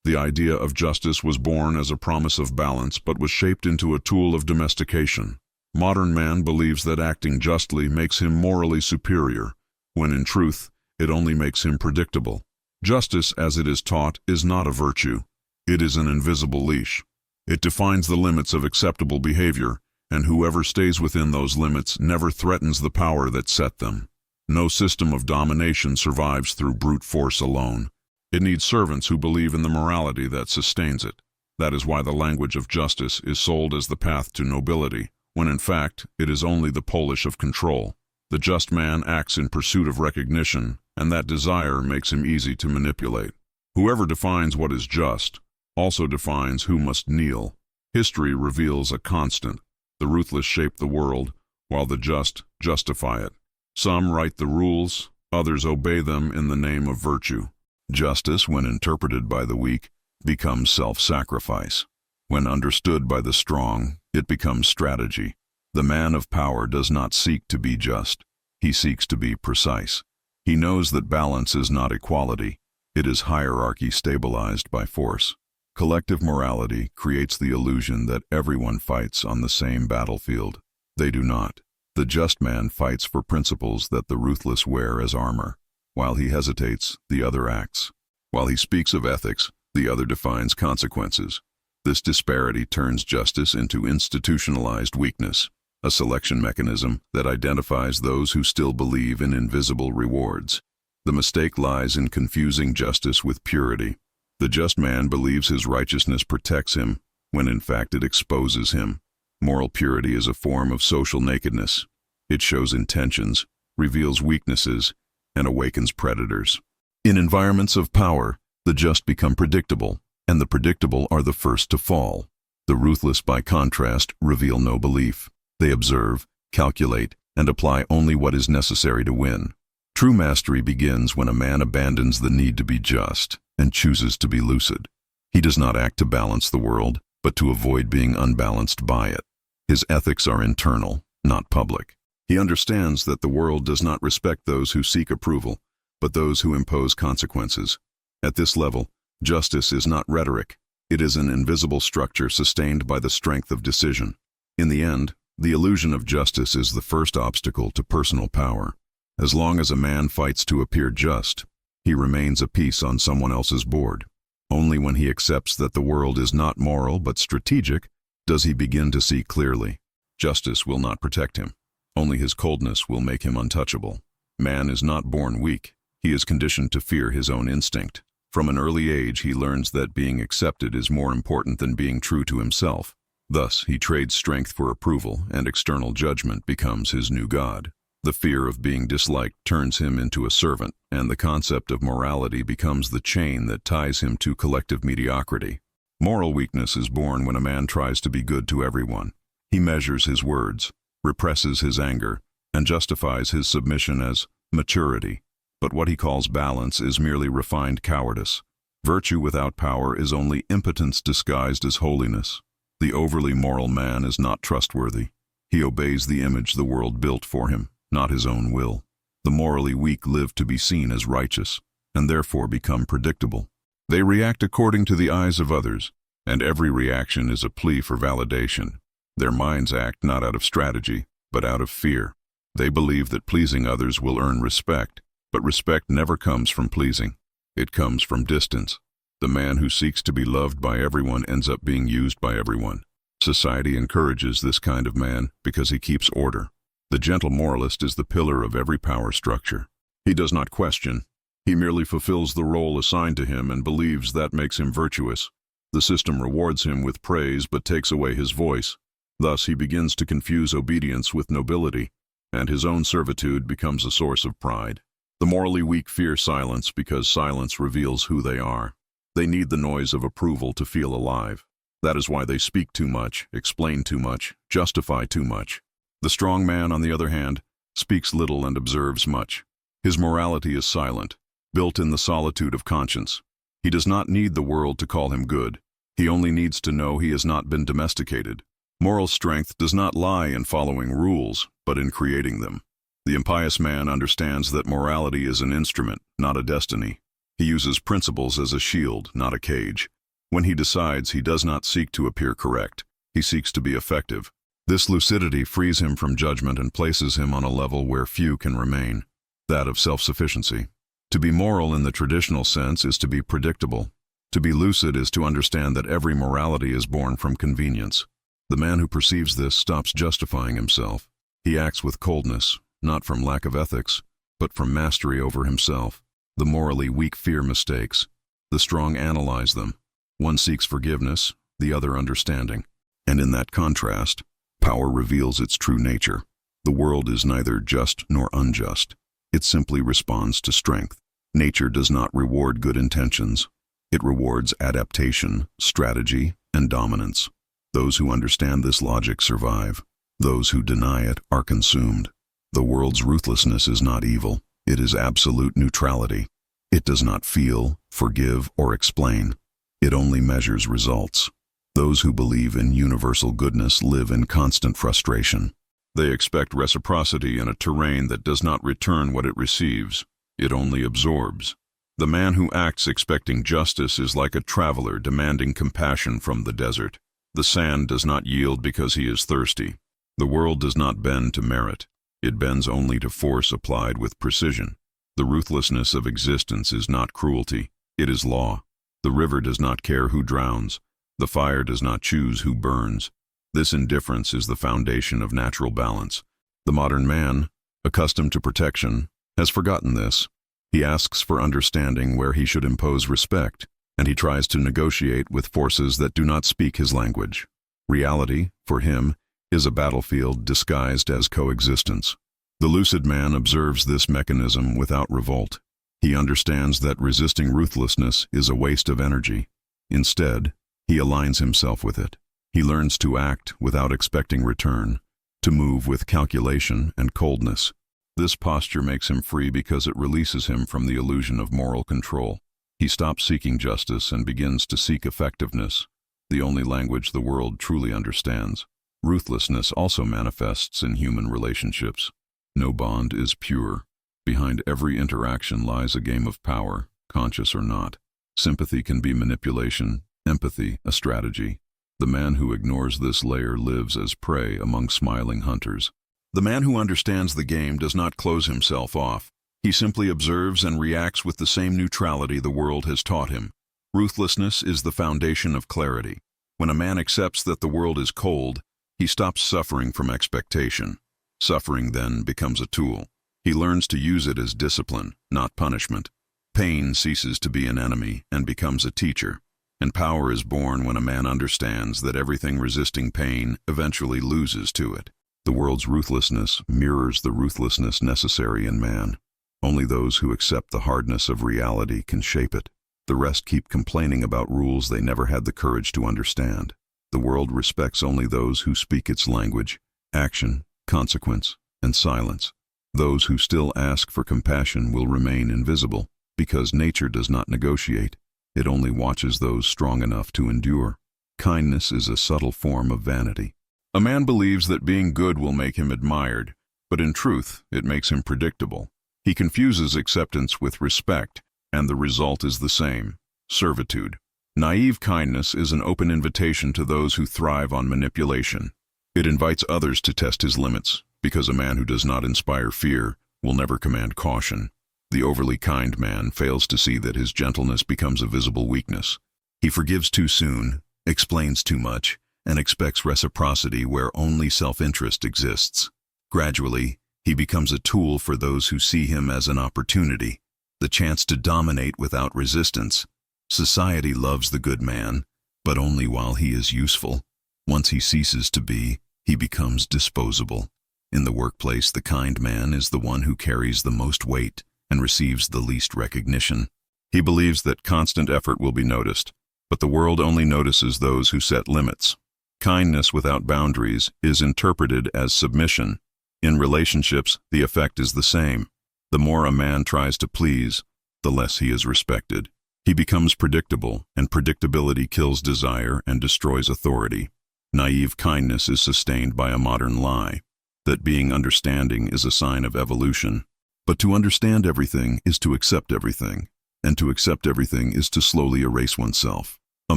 The idea of justice was born as a promise of balance but was shaped into a tool of domestication. Modern man believes that acting justly makes him morally superior, when in truth, it only makes him predictable. Justice, as it is taught, is not a virtue. It is an invisible leash. It defines the limits of acceptable behavior, and whoever stays within those limits never threatens the power that set them. No system of domination survives through brute force alone. It needs servants who believe in the morality that sustains it. That is why the language of justice is sold as the path to nobility, when in fact it is only the polish of control. The just man acts in pursuit of recognition, and that desire makes him easy to manipulate. Whoever defines what is just also defines who must kneel. History reveals a constant. The ruthless shape the world, while the just justify it. Some write the rules, others obey them in the name of virtue. Justice, when interpreted by the weak, becomes self-sacrifice. When understood by the strong, it becomes strategy. The man of power does not seek to be just. He seeks to be precise. He knows that balance is not equality. It is hierarchy stabilized by force. Collective morality creates the illusion that everyone fights on the same battlefield. They do not. The just man fights for principles that the ruthless wear as armor. While he hesitates, the other acts. While he speaks of ethics, the other defines consequences. This disparity turns justice into institutionalized weakness, a selection mechanism that identifies those who still believe in invisible rewards. The mistake lies in confusing justice with purity. The just man believes his righteousness protects him, when in fact it exposes him. Moral purity is a form of social nakedness. It shows intentions, reveals weaknesses, and awakens predators. In environments of power, the just become predictable, and the predictable are the first to fall. The ruthless, by contrast, reveal no belief. They observe, calculate, and apply only what is necessary to win. True mastery begins when a man abandons the need to be just and chooses to be lucid. He does not act to balance the world, but to avoid being unbalanced by it. His ethics are internal, not public. He understands that the world does not respect those who seek approval, but those who impose consequences. At this level, justice is not rhetoric. It is an invisible structure sustained by the strength of decision. In the end, the illusion of justice is the first obstacle to personal power. As long as a man fights to appear just, he remains a piece on someone else's board. Only when he accepts that the world is not moral but strategic does he begin to see clearly. Justice will not protect him. Only his coldness will make him untouchable. Man is not born weak. He is conditioned to fear his own instinct. From an early age, he learns that being accepted is more important than being true to himself. Thus, he trades strength for approval, and external judgment becomes his new god. The fear of being disliked turns him into a servant, and the concept of morality becomes the chain that ties him to collective mediocrity. Moral weakness is born when a man tries to be good to everyone. He measures his words, represses his anger, and justifies his submission as maturity. But what he calls balance is merely refined cowardice. Virtue without power is only impotence disguised as holiness. The overly moral man is not trustworthy. He obeys the image the world built for him, not his own will. The morally weak live to be seen as righteous, and therefore become predictable. They react according to the eyes of others, and every reaction is a plea for validation. Their minds act not out of strategy, but out of fear. They believe that pleasing others will earn respect, but respect never comes from pleasing. It comes from distance. The man who seeks to be loved by everyone ends up being used by everyone. Society encourages this kind of man because he keeps order. The gentle moralist is the pillar of every power structure. He does not question. He merely fulfills the role assigned to him and believes that makes him virtuous. The system rewards him with praise but takes away his voice. Thus he begins to confuse obedience with nobility, and his own servitude becomes a source of pride. The morally weak fear silence because silence reveals who they are. They need the noise of approval to feel alive. That is why they speak too much, explain too much, justify too much. The strong man, on the other hand, speaks little and observes much. His morality is silent, built in the solitude of conscience. He does not need the world to call him good. He only needs to know he has not been domesticated. Moral strength does not lie in following rules, but in creating them. The impious man understands that morality is an instrument, not a destiny. He uses principles as a shield, not a cage. When he decides, he does not seek to appear correct. He seeks to be effective. This lucidity frees him from judgment and places him on a level where few can remain, that of self-sufficiency. To be moral in the traditional sense is to be predictable. To be lucid is to understand that every morality is born from convenience. The man who perceives this stops justifying himself. He acts with coldness, not from lack of ethics, but from mastery over himself. The morally weak fear mistakes. The strong analyze them. One seeks forgiveness, the other understanding. And in that contrast, power reveals its true nature. The world is neither just nor unjust. It simply responds to strength. Nature does not reward good intentions. It rewards adaptation, strategy, and dominance. Those who understand this logic survive. Those who deny it are consumed. The world's ruthlessness is not evil. It is absolute neutrality. It does not feel, forgive, or explain. It only measures results. Those who believe in universal goodness live in constant frustration. They expect reciprocity in a terrain that does not return what it receives. It only absorbs. The man who acts expecting justice is like a traveler demanding compassion from the desert. The sand does not yield because he is thirsty. The world does not bend to merit. It bends only to force applied with precision. The ruthlessness of existence is not cruelty. It is law. The river does not care who drowns. The fire does not choose who burns. This indifference is the foundation of natural balance. The modern man, accustomed to protection, has forgotten this. He asks for understanding where he should impose respect, and he tries to negotiate with forces that do not speak his language. Reality, for him, is a battlefield disguised as coexistence. The lucid man observes this mechanism without revolt. He understands that resisting ruthlessness is a waste of energy. Instead, he aligns himself with it. He learns to act without expecting return, to move with calculation and coldness. This posture makes him free because it releases him from the illusion of moral control. He stops seeking justice and begins to seek effectiveness, the only language the world truly understands. Ruthlessness also manifests in human relationships. No bond is pure. Behind every interaction lies a game of power, conscious or not. Sympathy can be manipulation, empathy a strategy. The man who ignores this layer lives as prey among smiling hunters. The man who understands the game does not close himself off. He simply observes and reacts with the same neutrality the world has taught him. Ruthlessness is the foundation of clarity. When a man accepts that the world is cold, he stops suffering from expectation. Suffering then becomes a tool. He learns to use it as discipline, not punishment. Pain ceases to be an enemy and becomes a teacher. And power is born when a man understands that everything resisting pain eventually loses to it. The world's ruthlessness mirrors the ruthlessness necessary in man. Only those who accept the hardness of reality can shape it. The rest keep complaining about rules they never had the courage to understand. The world respects only those who speak its language, action, consequence, and silence. Those who still ask for compassion will remain invisible, because nature does not negotiate. It only watches those strong enough to endure. Kindness is a subtle form of vanity. A man believes that being good will make him admired, but in truth, it makes him predictable. He confuses acceptance with respect, and the result is the same: servitude. Naive kindness is an open invitation to those who thrive on manipulation. It invites others to test his limits, because a man who does not inspire fear will never command caution. The overly kind man fails to see that his gentleness becomes a visible weakness. He forgives too soon, explains too much, and expects reciprocity where only self-interest exists. Gradually, he becomes a tool for those who see him as an opportunity, the chance to dominate without resistance. Society loves the good man, but only while he is useful. Once he ceases to be, he becomes disposable. In the workplace, the kind man is the one who carries the most weight and receives the least recognition. He believes that constant effort will be noticed, but the world only notices those who set limits. Kindness without boundaries is interpreted as submission. In relationships, the effect is the same. The more a man tries to please, the less he is respected. He becomes predictable, and predictability kills desire and destroys authority. Naive kindness is sustained by a modern lie, that being understanding is a sign of evolution. But to understand everything is to accept everything. and to accept everything is to slowly erase oneself. A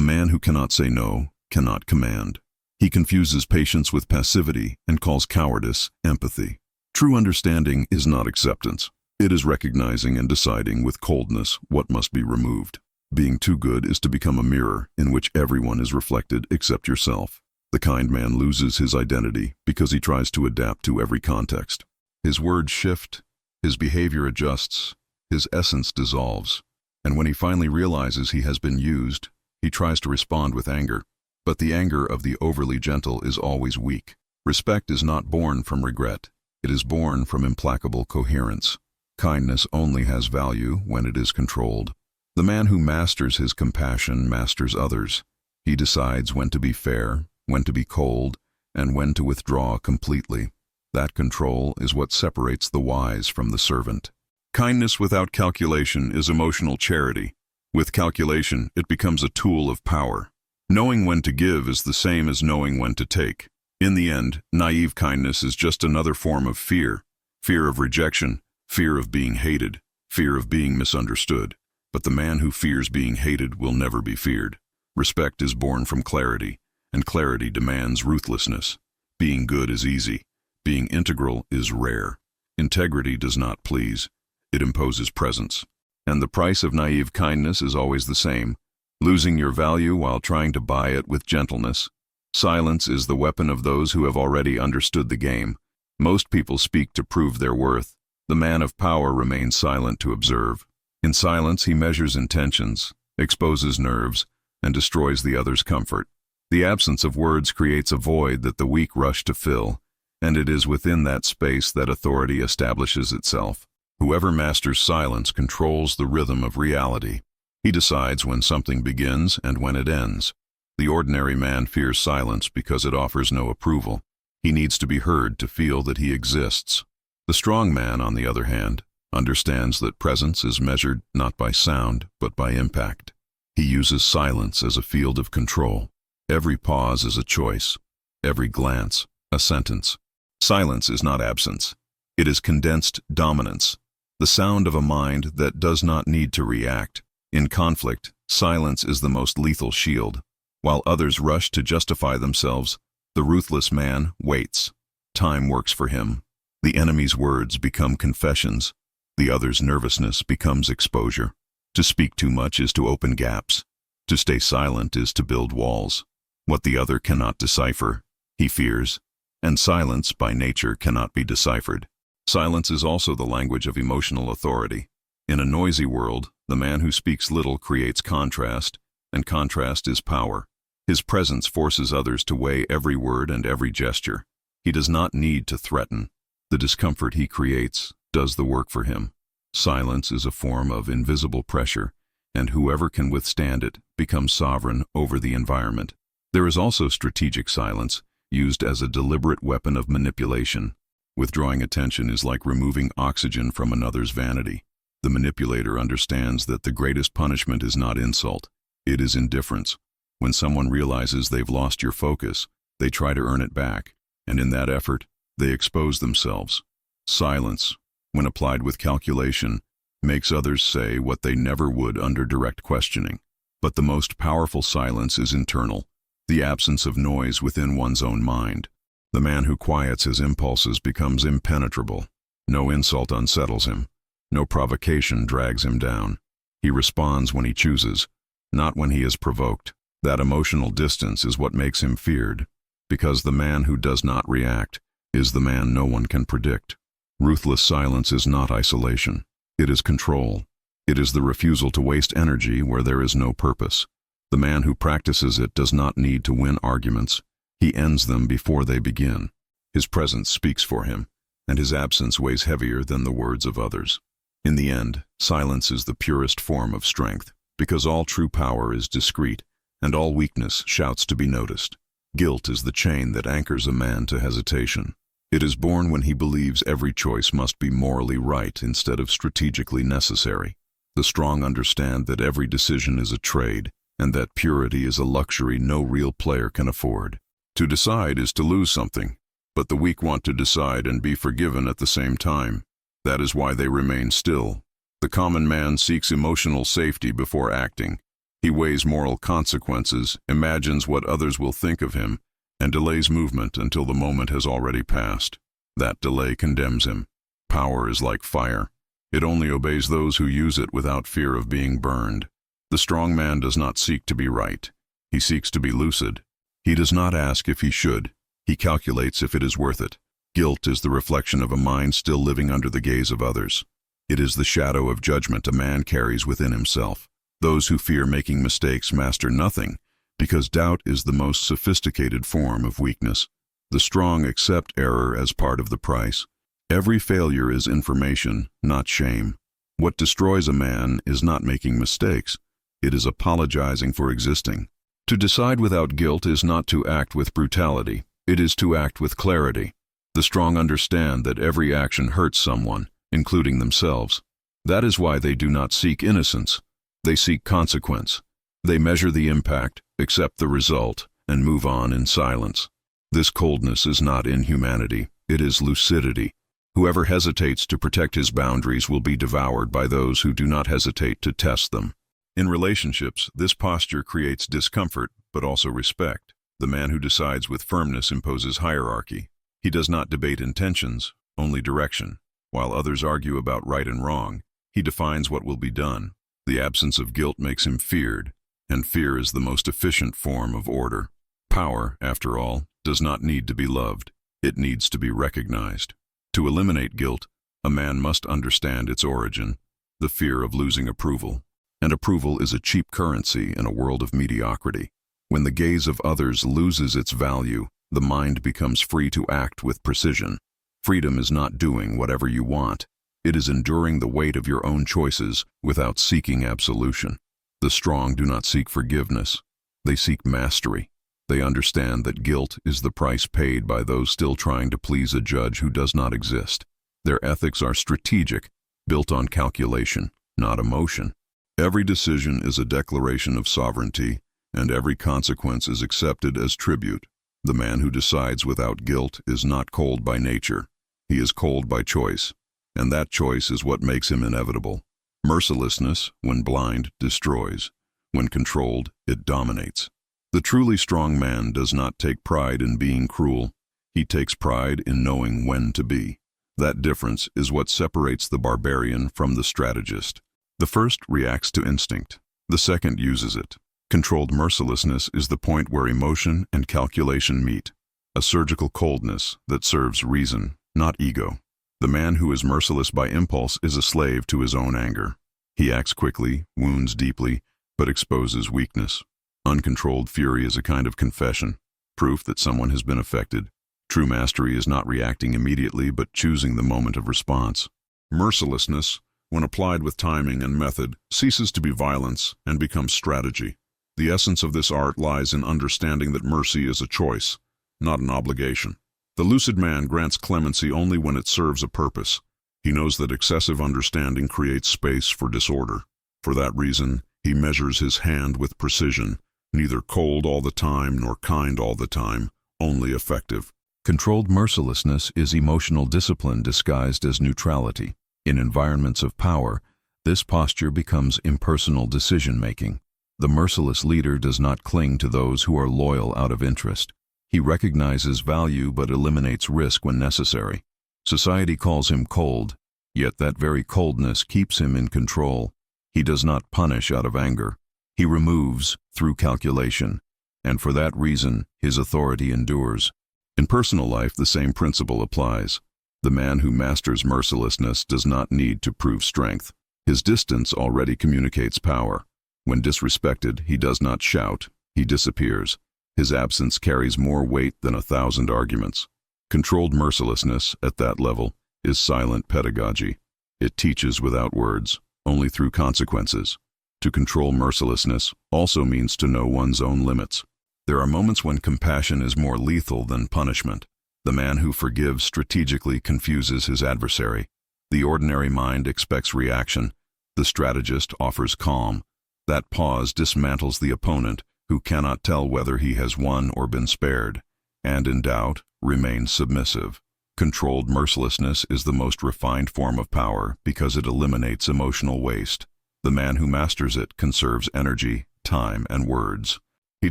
man who cannot say no cannot command. He confuses patience with passivity and calls cowardice empathy. True understanding is not acceptance. It is recognizing and deciding with coldness what must be removed. Being too good is to become a mirror in which everyone is reflected except yourself. The kind man loses his identity because he tries to adapt to every context. His words shift, his behavior adjusts, his essence dissolves, and when he finally realizes he has been used, he tries to respond with anger. But the anger of the overly gentle is always weak. Respect is not born from regret. It is born from implacable coherence. Kindness only has value when it is controlled. The man who masters his compassion masters others. He decides when to be fair, when to be cold, and when to withdraw completely. That control is what separates the wise from the servant. Kindness without calculation is emotional charity. With calculation, it becomes a tool of power. Knowing when to give is the same as knowing when to take. In the end, naive kindness is just another form of fear. Fear of rejection, fear of being hated, fear of being misunderstood. But the man who fears being hated will never be feared. Respect is born from clarity, and clarity demands ruthlessness. Being good is easy. Being integral is rare. Integrity does not please. It imposes presence. And the price of naive kindness is always the same: losing your value while trying to buy it with gentleness. Silence is the weapon of those who have already understood the game. Most people speak to prove their worth. The man of power remains silent to observe. In silence, he measures intentions, exposes nerves, and destroys the other's comfort. The absence of words creates a void that the weak rush to fill, and it is within that space that authority establishes itself. Whoever masters silence controls the rhythm of reality. He decides when something begins and when it ends. The ordinary man fears silence because it offers no approval. He needs to be heard to feel that he exists. The strong man, on the other hand, understands that presence is measured not by sound, but by impact. He uses silence as a field of control. Every pause is a choice. Every glance, a sentence. Silence is not absence. It is condensed dominance. The sound of a mind that does not need to react. In conflict, silence is the most lethal shield. While others rush to justify themselves, the ruthless man waits. Time works for him. The enemy's words become confessions. The other's nervousness becomes exposure. To speak too much is to open gaps. To stay silent is to build walls. What the other cannot decipher, he fears. And silence, by nature, cannot be deciphered. Silence is also the language of emotional authority. In a noisy world, the man who speaks little creates contrast, and contrast is power. His presence forces others to weigh every word and every gesture. He does not need to threaten. The discomfort he creates does the work for him. Silence is a form of invisible pressure, and whoever can withstand it becomes sovereign over the environment. There is also strategic silence, used as a deliberate weapon of manipulation. Withdrawing attention is like removing oxygen from another's vanity. The manipulator understands that the greatest punishment is not insult, it is indifference. When someone realizes they've lost your focus, they try to earn it back, and in that effort, they expose themselves. Silence, when applied with calculation, makes others say what they never would under direct questioning. But the most powerful silence is internal, the absence of noise within one's own mind. The man who quiets his impulses becomes impenetrable. No insult unsettles him. No provocation drags him down. He responds when he chooses, not when he is provoked. That emotional distance is what makes him feared, because the man who does not react is the man no one can predict. Ruthless silence is not isolation. It is control. It is the refusal to waste energy where there is no purpose. The man who practices it does not need to win arguments. He ends them before they begin. His presence speaks for him, and his absence weighs heavier than the words of others. In the end, silence is the purest form of strength, because all true power is discreet, and all weakness shouts to be noticed. Guilt is the chain that anchors a man to hesitation. It is born when he believes every choice must be morally right instead of strategically necessary. The strong understand that every decision is a trade, and that purity is a luxury no real player can afford. To decide is to lose something, but the weak want to decide and be forgiven at the same time. That is why they remain still. The common man seeks emotional safety before acting. He weighs moral consequences, imagines what others will think of him, and delays movement until the moment has already passed. That delay condemns him. Power is like fire. It only obeys those who use it without fear of being burned. The strong man does not seek to be right. He seeks to be lucid. He does not ask if he should. He calculates if it is worth it. Guilt is the reflection of a mind still living under the gaze of others. It is the shadow of judgment a man carries within himself. Those who fear making mistakes master nothing, because doubt is the most sophisticated form of weakness. The strong accept error as part of the price. Every failure is information, not shame. What destroys a man is not making mistakes. It is apologizing for existing. To decide without guilt is not to act with brutality. It is to act with clarity. The strong understand that every action hurts someone, including themselves. That is why they do not seek innocence. They seek consequence. They measure the impact, accept the result, and move on in silence. This coldness is not inhumanity. It is lucidity. Whoever hesitates to protect his boundaries will be devoured by those who do not hesitate to test them. In relationships, this posture creates discomfort, but also respect. The man who decides with firmness imposes hierarchy. He does not debate intentions, only direction. While others argue about right and wrong, he defines what will be done. The absence of guilt makes him feared, and fear is the most efficient form of order. Power, after all, does not need to be loved. It needs to be recognized. To eliminate guilt, a man must understand its origin, the fear of losing approval. And approval is a cheap currency in a world of mediocrity. When the gaze of others loses its value, the mind becomes free to act with precision. Freedom is not doing whatever you want. It is enduring the weight of your own choices without seeking absolution. The strong do not seek forgiveness. They seek mastery. They understand that guilt is the price paid by those still trying to please a judge who does not exist. Their ethics are strategic, built on calculation, not emotion. Every decision is a declaration of sovereignty, and every consequence is accepted as tribute. The man who decides without guilt is not cold by nature. He is cold by choice, and that choice is what makes him inevitable. Mercilessness, when blind, destroys. When controlled, it dominates. The truly strong man does not take pride in being cruel. He takes pride in knowing when to be. That difference is what separates the barbarian from the strategist. The first reacts to instinct. The second uses it. Controlled mercilessness is the point where emotion and calculation meet. A surgical coldness that serves reason, not ego. The man who is merciless by impulse is a slave to his own anger. He acts quickly, wounds deeply, but exposes weakness. Uncontrolled fury is a kind of confession, proof that someone has been affected. True mastery is not reacting immediately, but choosing the moment of response. Mercilessness, when applied with timing and method, ceases to be violence and becomes strategy. The essence of this art lies in understanding that mercy is a choice, not an obligation. The lucid man grants clemency only when it serves a purpose. He knows that excessive understanding creates space for disorder. For that reason, he measures his hand with precision, neither cold all the time nor kind all the time, only effective. Controlled mercilessness is emotional discipline disguised as neutrality. In environments of power, this posture becomes impersonal decision-making. The merciless leader does not cling to those who are loyal out of interest. He recognizes value but eliminates risk when necessary. Society calls him cold, yet that very coldness keeps him in control. He does not punish out of anger. He removes through calculation, and for that reason his authority endures. In personal life, the same principle applies. The man who masters mercilessness does not need to prove strength. His distance already communicates power. When disrespected, he does not shout, he disappears. His absence carries more weight than 1,000 arguments. Controlled mercilessness, at that level, is silent pedagogy. It teaches without words, only through consequences. To control mercilessness also means to know one's own limits. There are moments when compassion is more lethal than punishment. The man who forgives strategically confuses his adversary. The ordinary mind expects reaction. The strategist offers calm. That pause dismantles the opponent, who cannot tell whether he has won or been spared, and in doubt, remains submissive. Controlled mercilessness is the most refined form of power because it eliminates emotional waste. The man who masters it conserves energy, time, and words. He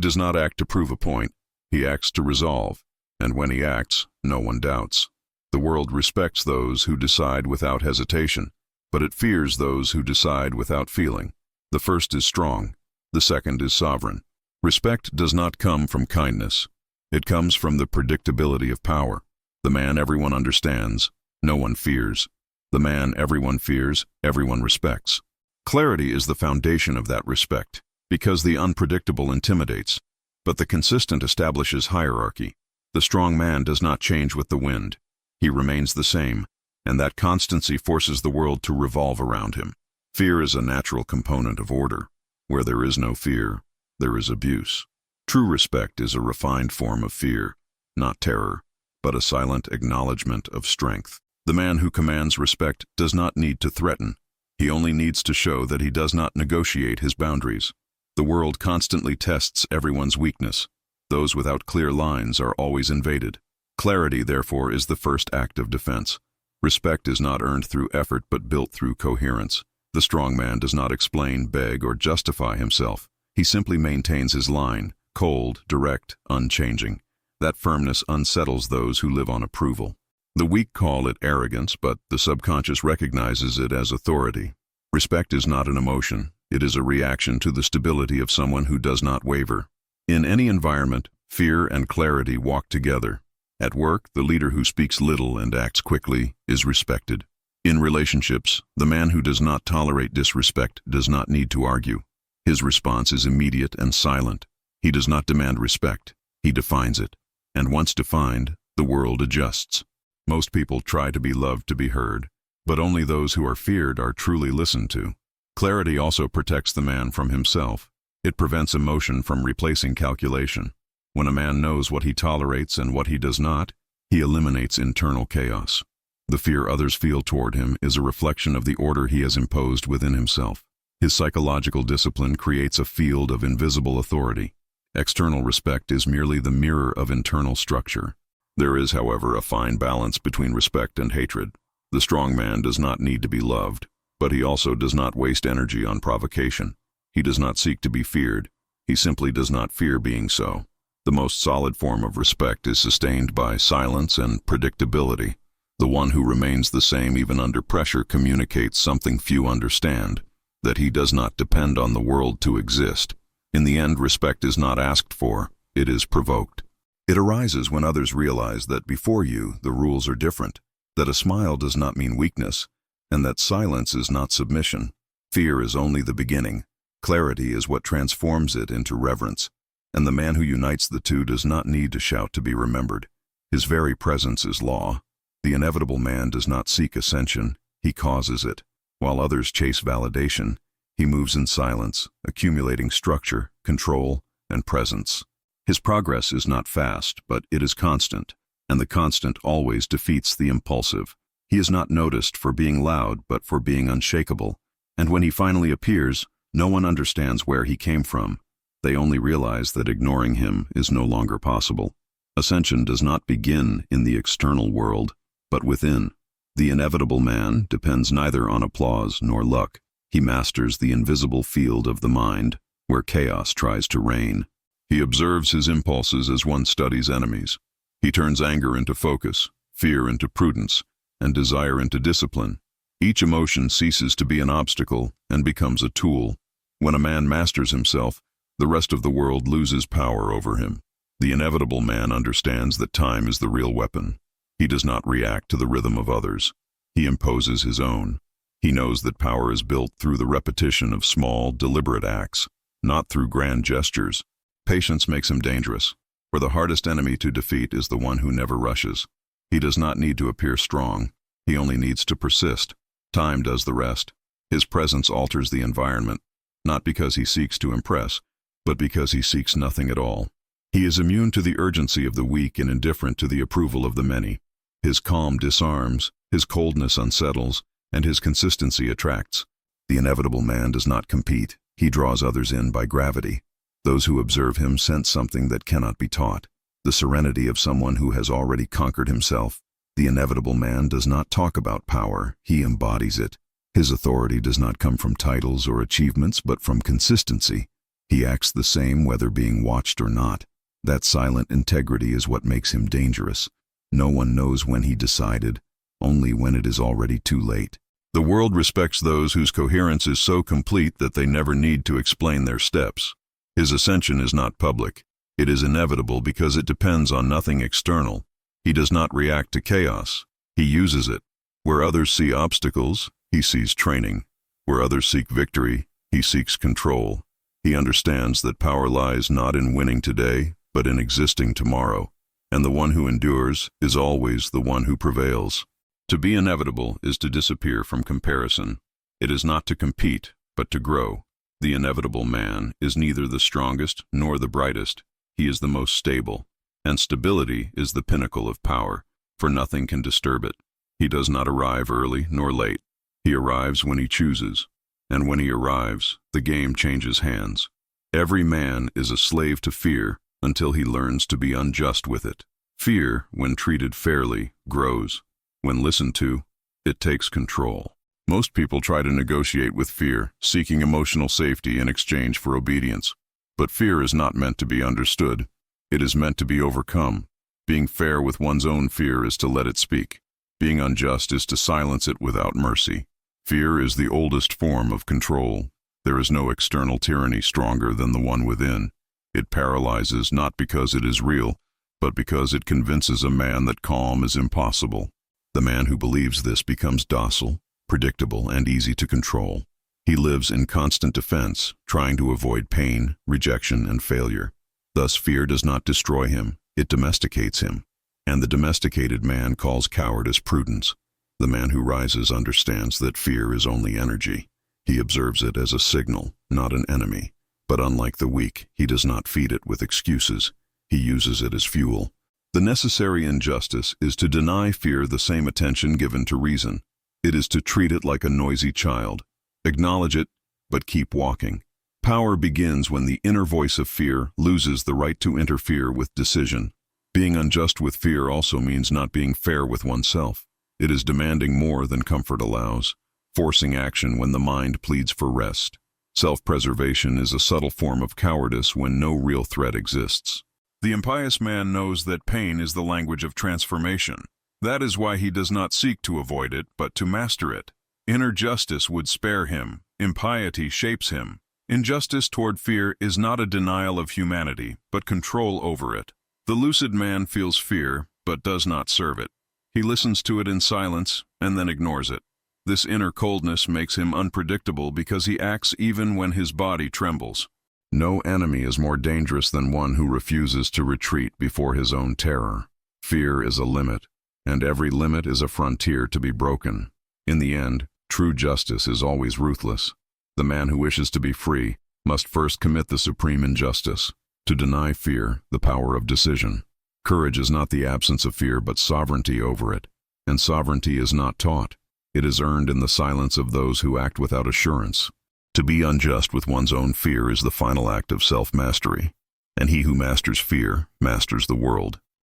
does not act to prove a point, he acts to resolve, and when he acts, no one doubts. The world respects those who decide without hesitation, but it fears those who decide without feeling. The first is strong, the second is sovereign. Respect does not come from kindness. It comes from the predictability of power. The man everyone understands, no one fears. The man everyone fears, everyone respects. Clarity is the foundation of that respect, because the unpredictable intimidates, but the consistent establishes hierarchy. The strong man does not change with the wind. He remains the same, and that constancy forces the world to revolve around him. Fear is a natural component of order. Where there is no fear, there is abuse. True respect is a refined form of fear, not terror, but a silent acknowledgement of strength. The man who commands respect does not need to threaten. He only needs to show that he does not negotiate his boundaries. The world constantly tests everyone's weakness. Those without clear lines are always invaded. Clarity, therefore, is the first act of defense. Respect is not earned through effort but built through coherence. The strong man does not explain, beg, or justify himself. He simply maintains his line, cold, direct, unchanging. That firmness unsettles those who live on approval. The weak call it arrogance, but the subconscious recognizes it as authority. Respect is not an emotion. It is a reaction to the stability of someone who does not waver. In any environment, fear and clarity walk together. At work, the leader who speaks little and acts quickly is respected. In relationships, the man who does not tolerate disrespect does not need to argue. His response is immediate and silent. He does not demand respect. He defines it. And once defined, the world adjusts. Most people try to be loved to be heard, but only those who are feared are truly listened to. Clarity also protects the man from himself. It prevents emotion from replacing calculation. When a man knows what he tolerates and what he does not, he eliminates internal chaos. The fear others feel toward him is a reflection of the order he has imposed within himself. His psychological discipline creates a field of invisible authority. External respect is merely the mirror of internal structure. There is, however, a fine balance between respect and hatred. The strong man does not need to be loved, but he also does not waste energy on provocation. He does not seek to be feared. He simply does not fear being so. The most solid form of respect is sustained by silence and predictability. The one who remains the same even under pressure communicates something few understand, that he does not depend on the world to exist. In the end, respect is not asked for, it is provoked. It arises when others realize that before you, the rules are different, that a smile does not mean weakness, and that silence is not submission. Fear is only the beginning. Clarity is what transforms it into reverence. And the man who unites the two does not need to shout to be remembered. His very presence is law. The inevitable man does not seek ascension, he causes it. While others chase validation, he moves in silence, accumulating structure, control, and presence. His progress is not fast, but it is constant, and the constant always defeats the impulsive. He is not noticed for being loud, but for being unshakable, and when he finally appears, no one understands where he came from. They only realize that ignoring him is no longer possible. Ascension does not begin in the external world, but within. The inevitable man depends neither on applause nor luck. He masters the invisible field of the mind, where chaos tries to reign. He observes his impulses as one studies enemies. He turns anger into focus, fear into prudence, and desire into discipline. Each emotion ceases to be an obstacle and becomes a tool. When a man masters himself, the rest of the world loses power over him. The inevitable man understands that time is the real weapon. He does not react to the rhythm of others. He imposes his own. He knows that power is built through the repetition of small, deliberate acts, not through grand gestures. Patience makes him dangerous, for the hardest enemy to defeat is the one who never rushes. He does not need to appear strong. He only needs to persist. Time does the rest. His presence alters the environment, not because he seeks to impress, but because he seeks nothing at all. He is immune to the urgency of the weak and indifferent to the approval of the many. His calm disarms, his coldness unsettles, and his consistency attracts. The inevitable man does not compete. He draws others in by gravity. Those who observe him sense something that cannot be taught, the serenity of someone who has already conquered himself. The inevitable man does not talk about power, he embodies it. His authority does not come from titles or achievements, but from consistency. He acts the same whether being watched or not. That silent integrity is what makes him dangerous. No one knows when he decided, only when it is already too late. The world respects those whose coherence is so complete that they never need to explain their steps. His ascension is not public. It is inevitable because it depends on nothing external. He does not react to chaos. He uses it. Where others see obstacles, he sees training. Where others seek victory, he seeks control. He understands that power lies not in winning today, but in existing tomorrow. And the one who endures is always the one who prevails. To be inevitable is to disappear from comparison. It is not to compete, but to grow. The inevitable man is neither the strongest nor the brightest. He is the most stable. And stability is the pinnacle of power, for nothing can disturb it. He does not arrive early nor late. He arrives when he chooses. And when he arrives, the game changes hands. Every man is a slave to fear until he learns to be unjust with it. Fear, when treated fairly, grows. When listened to, it takes control. Most people try to negotiate with fear, seeking emotional safety in exchange for obedience. But fear is not meant to be understood. It is meant to be overcome. Being fair with one's own fear is to let it speak. Being unjust is to silence it without mercy. Fear is the oldest form of control. There is no external tyranny stronger than the one within. It paralyzes not because it is real, but because it convinces a man that calm is impossible. The man who believes this becomes docile, predictable, and easy to control. He lives in constant defense, trying to avoid pain, rejection, and failure. Thus fear does not destroy him, it domesticates him. And the domesticated man calls cowardice prudence. The man who rises understands that fear is only energy. He observes it as a signal, not an enemy. But unlike the weak, he does not feed it with excuses. He uses it as fuel. The necessary injustice is to deny fear the same attention given to reason. It is to treat it like a noisy child. Acknowledge it, but keep walking. Power begins when the inner voice of fear loses the right to interfere with decision. Being unjust with fear also means not being fair with oneself. It is demanding more than comfort allows, forcing action when the mind pleads for rest. Self-preservation is a subtle form of cowardice when no real threat exists. The impious man knows that pain is the language of transformation. That is why he does not seek to avoid it, but to master it. Inner justice would spare him. Impiety shapes him. Injustice toward fear is not a denial of humanity, but control over it. The lucid man feels fear, but does not serve it. He listens to it in silence and then ignores it. This inner coldness makes him unpredictable because he acts even when his body trembles. No enemy is more dangerous than one who refuses to retreat before his own terror. Fear is a limit, and every limit is a frontier to be broken. In the end, true justice is always ruthless. The man who wishes to be free must first commit the supreme injustice, to deny fear the power of decision. Courage is not the absence of fear, but sovereignty over it. And sovereignty is not taught. It is earned in the silence of those who act without assurance. To be unjust with one's own fear is the final act of self-mastery. And he who masters fear masters the world.